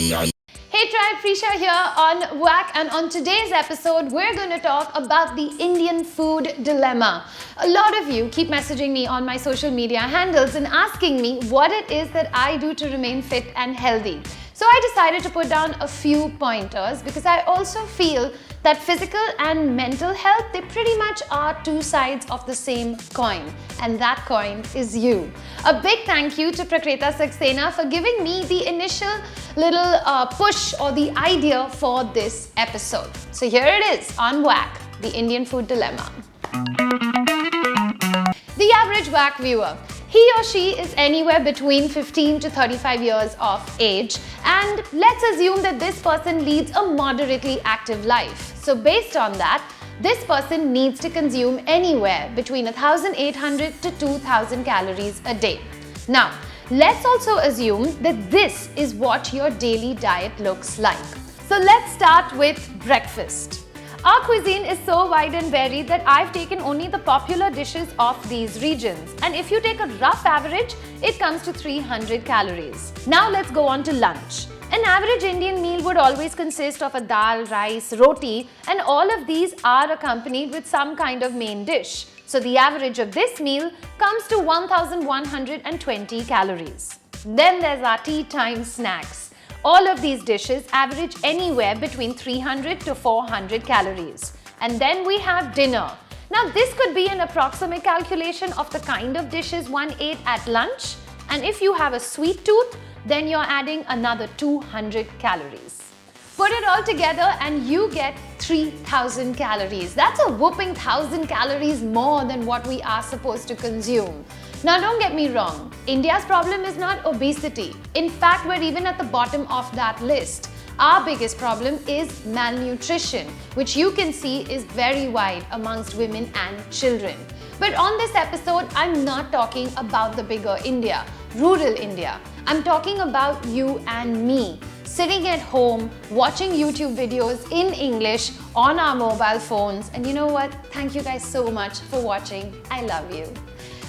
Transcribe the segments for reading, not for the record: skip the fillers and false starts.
Hey Tribe, Prisha here on WAC, and on today's episode we're going to talk about the Indian food dilemma. A lot of you keep messaging me on my social media handles and asking me what it is that I do to remain fit and healthy. So I decided to put down a few pointers because I also feel that physical and mental health, they pretty much are two sides of the same coin, and that coin is you. A big thank you to Prakreta Saxena for giving me the initial little push or the idea for this episode. So here it is on WAC, the Indian food dilemma. The average WAC viewer, he or she is anywhere between 15 to 35 years of age, and let's assume that this person leads a moderately active life. So based on that, this person needs to consume anywhere between 1,800 to 2,000 calories a day. Now, let's also assume that this is what your daily diet looks like. So let's start with breakfast. Our cuisine is so wide and varied that I've taken only the popular dishes of these regions. And if you take a rough average, it comes to 300 calories. Now let's go on to lunch. An average Indian meal would always consist of a dal, rice, roti, and all of these are accompanied with some kind of main dish. So the average of this meal comes to 1,120 calories. Then there's our tea time snacks. All of these dishes average anywhere between 300 to 400 calories. And then we have dinner. Now this could be an approximate calculation of the kind of dishes one ate at lunch. And if you have a sweet tooth, then you're adding another 200 calories. Put it all together and you get 3,000 calories. That's a whopping 1,000 calories more than what we are supposed to consume. Now don't get me wrong, India's problem is not obesity. In fact, we're even at the bottom of that list. Our biggest problem is malnutrition, which you can see is very wide amongst women and children. But on this episode, I'm not talking about the bigger India, rural India. I'm talking about you and me, sitting at home, watching YouTube videos in English on our mobile phones. And you know what? Thank you guys so much for watching. I love you.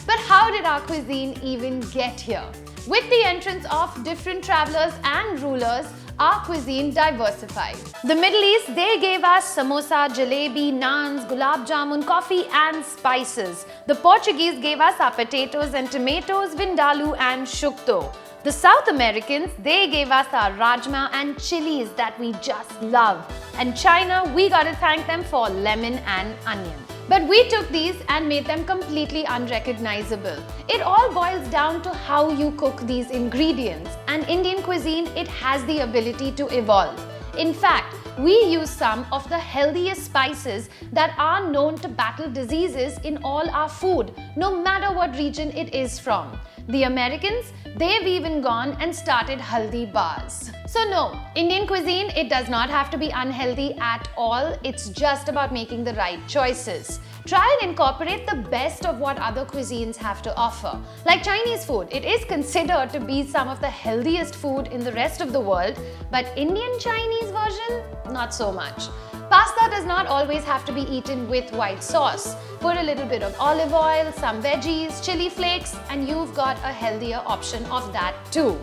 But how did our cuisine even get here? With the entrance of different travelers and rulers, our cuisine diversified. The Middle East, they gave us samosa, jalebi, naans, gulab jamun, coffee and spices. The Portuguese gave us our potatoes and tomatoes, vindaloo and shukto. The South Americans, they gave us our rajma and chilies that we just love. And China, we gotta thank them for lemon and onion. But we took these and made them completely unrecognizable. It all boils down to how you cook these ingredients. And Indian cuisine, it has the ability to evolve. In fact, we use some of the healthiest spices that are known to battle diseases in all our food, no matter what region it is from. The Americans, they've even gone and started haldi bars. So no, Indian cuisine, it does not have to be unhealthy at all. It's just about making the right choices. Try and incorporate the best of what other cuisines have to offer. Like Chinese food, it is considered to be some of the healthiest food in the rest of the world, but Indian Chinese version, not so much. Pasta does not always have to be eaten with white sauce. Put a little bit of olive oil, some veggies, chili flakes, and you've got a healthier option of that too.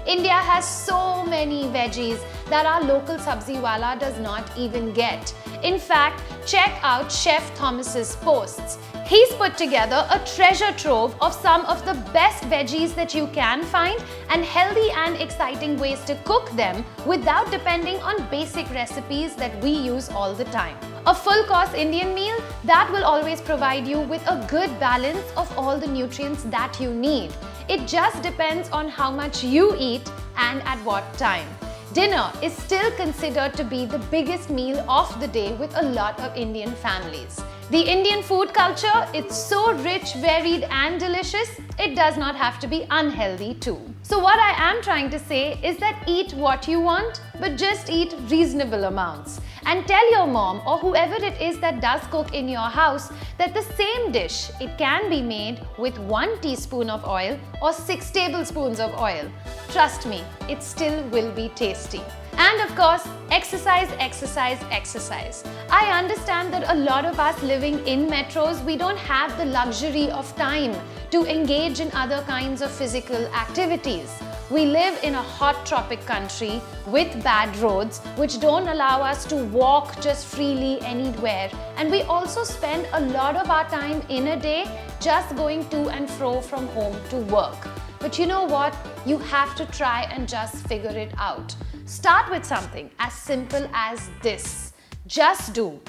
India has so many veggies that our local sabziwala does not even get. In fact, check out Chef Thomas's posts. He's put together a treasure trove of some of the best veggies that you can find and healthy and exciting ways to cook them without depending on basic recipes that we use all the time. A full course Indian meal that will always provide you with a good balance of all the nutrients that you need. It just depends on how much you eat and at what time. Dinner is still considered to be the biggest meal of the day with a lot of Indian families. The Indian food culture, it's so rich, varied and delicious, it does not have to be unhealthy too. So what I am trying to say is that eat what you want, but just eat reasonable amounts. And tell your mom or whoever it is that does cook in your house that the same dish, it can be made with 1 teaspoon of oil or 6 tablespoons of oil. Trust me, it still will be tasty. And of course, exercise, exercise, exercise. I understand that a lot of us living in metros, we don't have the luxury of time to engage in other kinds of physical activities. We live in a hot tropic country with bad roads which don't allow us to walk just freely anywhere, and we also spend a lot of our time in a day just going to and fro from home to work. But you know what? You have to try and just figure it out. Start with something as simple as this. Just do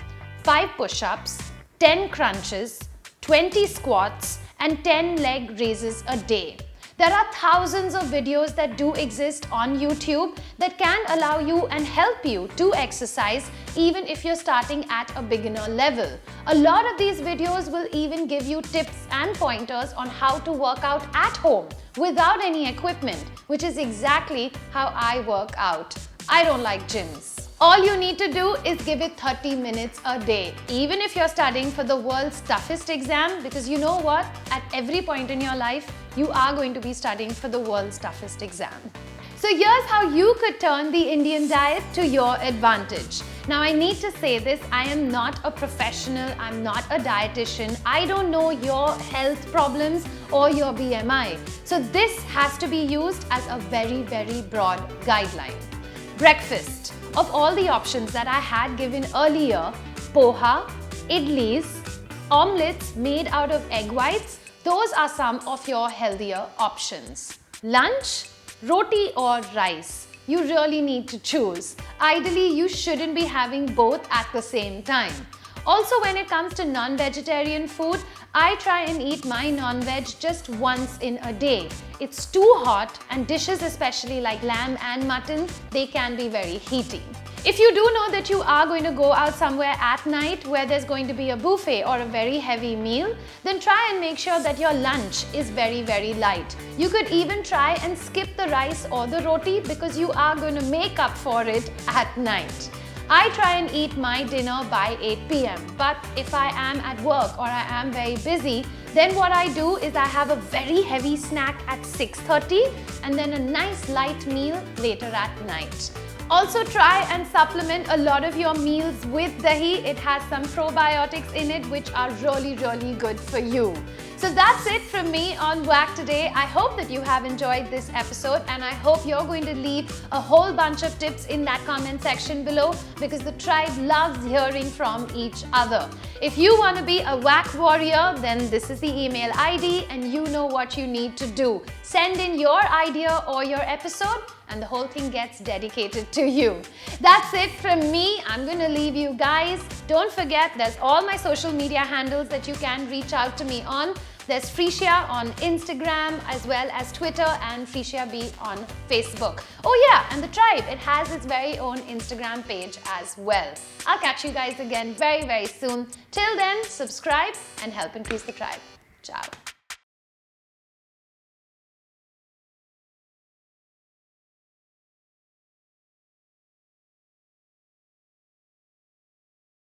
5 push-ups, 10 crunches, 20 squats and 10 leg raises a day. There are thousands of videos that do exist on YouTube that can allow you and help you to exercise even if you're starting at a beginner level. A lot of these videos will even give you tips and pointers on how to work out at home without any equipment, which is exactly how I work out. I don't like gyms. All you need to do is give it 30 minutes a day, even if you're studying for the world's toughest exam, because you know what? At every point in your life, you are going to be studying for the world's toughest exam. So here's how you could turn the Indian diet to your advantage. Now I need to say this, I am not a professional, I'm not a dietitian, I don't know your health problems or your BMI. So this has to be used as a very, very broad guideline. Breakfast. Of all the options that I had given earlier, poha, idlis, omelets made out of egg whites, those are some of your healthier options. Lunch, roti or rice. You really need to choose. Ideally, you shouldn't be having both at the same time. Also, when it comes to non-vegetarian food, I try and eat my non-veg just once in a day. It's too hot, and dishes especially like lamb and mutton, they can be very heaty. If you do know that you are going to go out somewhere at night where there's going to be a buffet or a very heavy meal, then try and make sure that your lunch is very, very light. You could even try and skip the rice or the roti because you are going to make up for it at night. I try and eat my dinner by 8 p.m. But if I am at work or I am very busy, then what I do is I have a very heavy snack at 6:30 and then a nice light meal later at night. Also try and supplement a lot of your meals with dahi. It has some probiotics in it which are really, really good for you. So that's it from me on Whack today. I hope that you have enjoyed this episode and I hope you're going to leave a whole bunch of tips in that comment section below because the tribe loves hearing from each other. If you want to be a Whack warrior, then this is the email ID and you know what you need to do. Send in your idea or your episode and the whole thing gets dedicated to you. That's it from me. I'm going to leave you guys. Don't forget, there's all my social media handles that you can reach out to me on. There's Freesia on Instagram as well as Twitter and Freesia B on Facebook. Oh yeah, and the tribe, it has its very own Instagram page as well. I'll catch you guys again very, very soon. Till then, subscribe and help increase the tribe. Ciao.